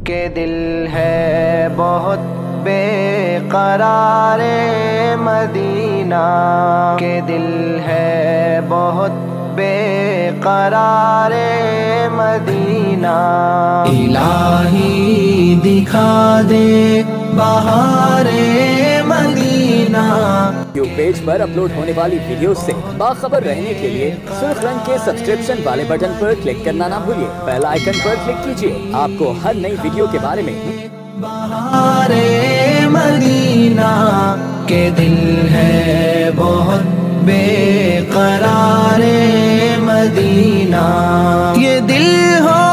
کہ دل ہے بہت بے قرار مدینہ، کہ دل ہے بہت بے قرار مدینہ۔ الہی دکھا دے بہار مدینہ۔ یوٹیوب پیج پر اپلوڈ ہونے والی ویڈیوز سے باخبر رہنے کے لیے سرخ رنگ کے سبسکرپشن والے بٹن پر کلک کرنا نہ بھولیے، بیل آئیکن پر کلک کیجیے، آپ کو ہر نئی ویڈیو کے بارے میں بہار مدینہ، کہ دل ہے بہت بے قرار مدینہ۔ یہ دل ہو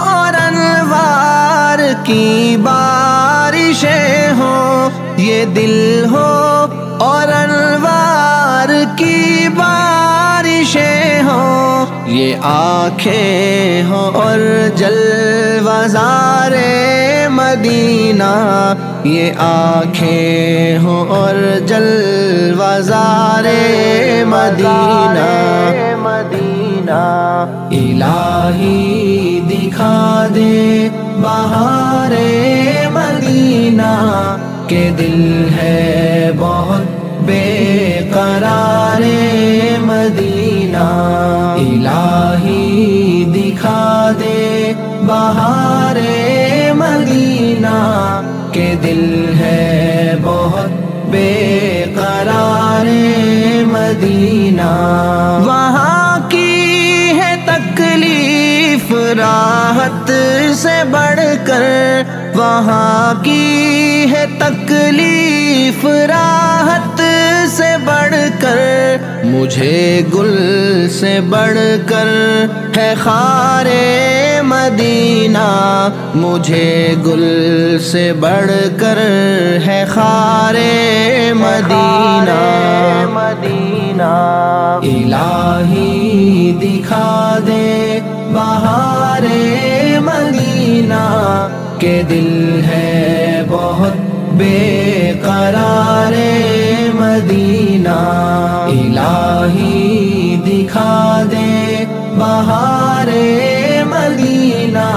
اور انوار کی بارشیں ہوں، یہ دل ہو اور انوار کی بارشیں ہوں، یہ آنکھیں ہوں اور جلوہ زار مدینہ، یہ آنکھیں ہوں اور جلوہ زار مدینہ۔ الہی دکھا دے بہار مدینہ، کہ دل ہے بہت بے قرار مدینہ۔ الہی دکھا دے بہار مدینہ، کہ دل ہے بہت بے قرار مدینہ۔ وہاں کی ہے تکلیف راحت سے بڑھ کر، وہاں کی ہے تکلیف راحت سے بڑھ کر، مجھے گل سے بڑھ کر ہے خار مدینہ، مجھے گل سے بڑھ کر ہے خار مدینہ۔ الہی دکھا دے بہار مدینہ، کہ دل ہے بہت بے قرار مدینہ۔ الہی دکھا دے بہار مدینہ،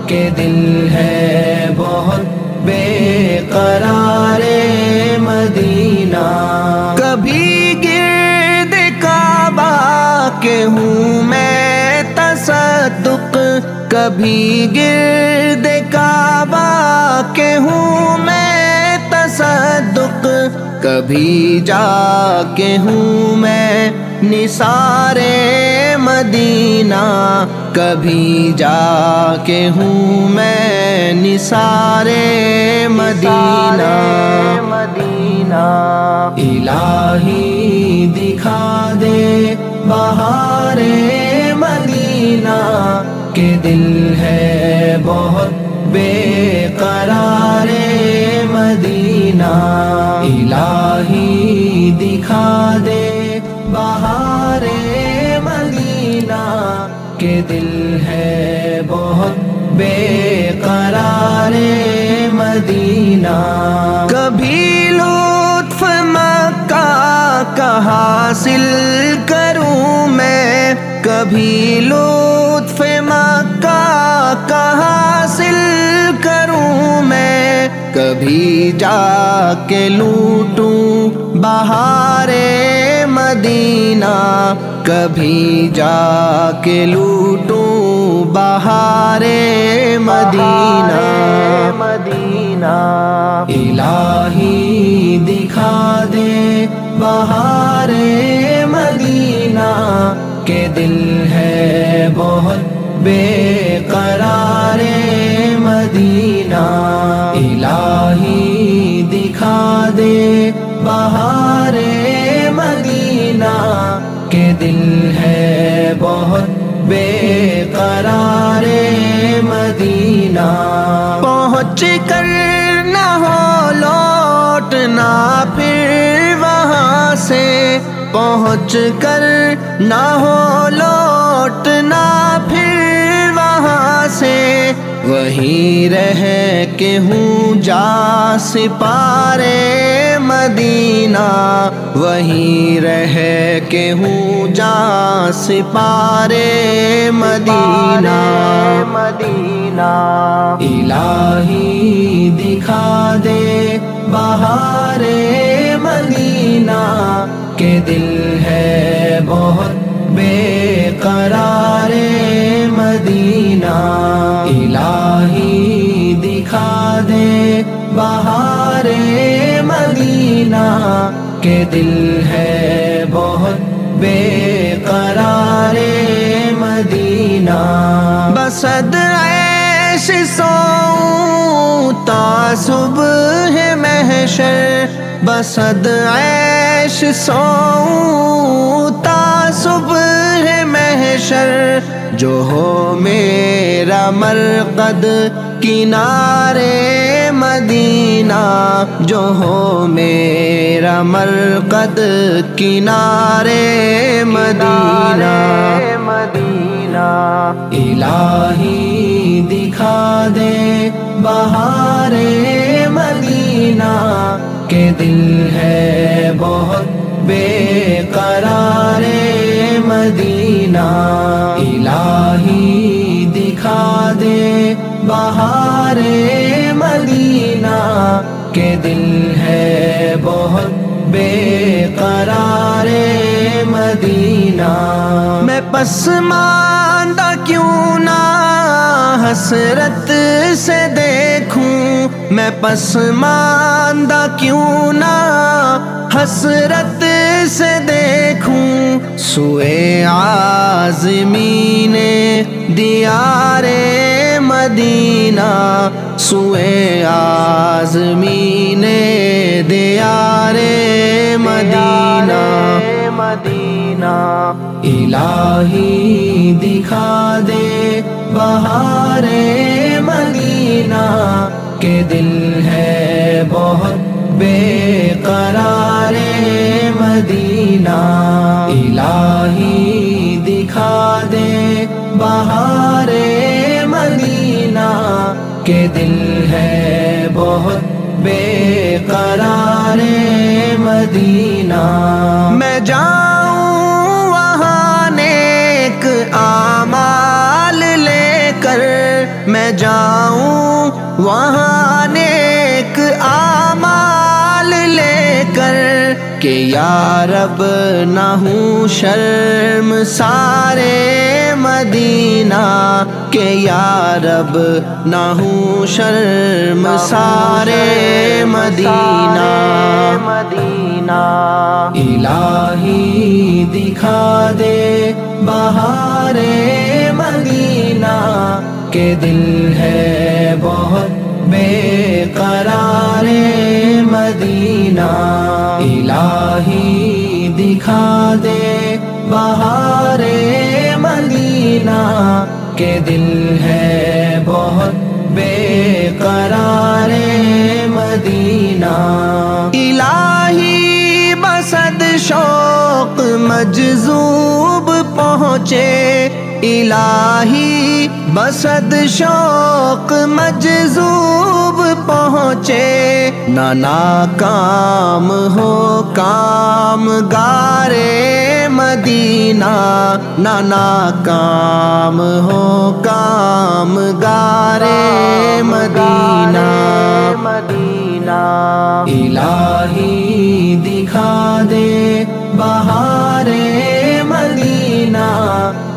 کہ دل ہے بہت بے قرار مدینہ۔ کبھی گرد کعبہ کے ہوں میں تصدق، کبھی گرد کعبہ کے ہوں میں تصدق، کبھی جا کے ہوں میں نثار مدینہ، کبھی جا کے ہوں میں نثار مدینہ۔ الہی دکھا دے بہار مدینہ، کہ دل ہے بہت بے قرار مدینہ۔ الہی دکھا دے بہار مدینہ، کہ دل ہے بہت بے قرار مدینہ۔ کبھی لطف مکہ کا حاصل کروں میں، کبھی لطف مکہ کا حاصل کروں میں، کبھی جا کے لوٹوں بہار مدینہ، کبھی جا کے لوٹوں بہار مدینہ۔ الہی دکھا دے بہار مدینہ، کہ دل ہے بہت بے قرار مدینہ۔ الہی دکھا دے بہار مدینہ، کہ دل ہے بہت بے قرار مدینہ۔ پہنچ کر نہ ہو لوٹنا پھر وہاں سے، پہنچ کر نہ ہو لوٹنا پھر وہاں سے، وہیں رہ کہ ہوں جا سپارے مدینہ، وہیں رہ کے ہوں جا سپارے مدینہ، الہی دکھا دے بہار مدینہ، کہ دل ہے بہت بے قرار مدینہ، الہی دکھا دے بہار مدینہ، کہ دل ہے بہت بے قرار مدینہ، بسد عیش سوؤں تا صبح محشر، بسد عیش سوؤں تا صبح محشر، جو ہو میرا مرقد کنارے مدینہ، جو ہو میرا مرقد کنارے مدینہ، الہی دکھا دے بہار مدینہ، کہ دل ہے بہت بے قرار مدینہ، الہی دکھا دے بہار مدینہ، کہ دل ہے بہت بے قرار مدینہ، میں پسماندہ کیوں نہ حسرت سے دیکھوں، میں پسماندہ کیوں نہ حسرت سے دیکھوں، سوئے عازمین دیار مدینہ، سوئے عازمین دیار مدینہ، الہی دکھا دے بہار مدینہ، کہ دل ہے بہت بے قرار مدینہ، الہی دکھا دے بہار مدینہ، کہ دل ہے بہت بے قرار مدینہ، میں جاؤں وہاں نیک اعمال لے کر، میں جاؤں وہاں نیک اعمال لے کر، کہ یا رب نہ ہوں شرم سارے مدینہ، کہ یا رب نہ ہوں شرم سارے مدینہ، الہی دکھا دے بہار مدینہ، کہ دل ہے بہت بے قرار مدینہ، الہی دکھا دے بہار مدینہ، کہ دل ہے بہت بے قرار مدینہ، الہی بسد شوق مجذوب پہنچے، الہی بسد شوق مجذوب پہنچے، نہ ناکام ہو کام گارے مدینہ، نہ ناکام ہو کام گارے مدینہ، الہی دکھا دے بہار مدینہ،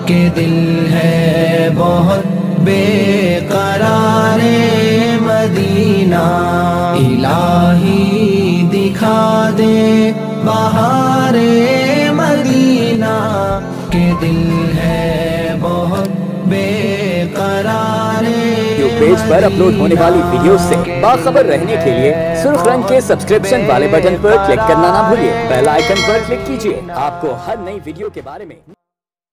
کہ دل ہے بہت بے قرار مدینہ، الہی دکھا دے بہار مدینہ، کہ دل ہے بہت بے قرار پیج پر اپلوڈ ہونے والی ویڈیوز سے باخبر رہنے کے لیے سرخ رنگ کے سبسکرپشن والے بٹن پر کلک کرنا نہ بھولیے، بیل آئیکن پر کلک کیجیے، آپ کو ہر نئی ویڈیو کے بارے میں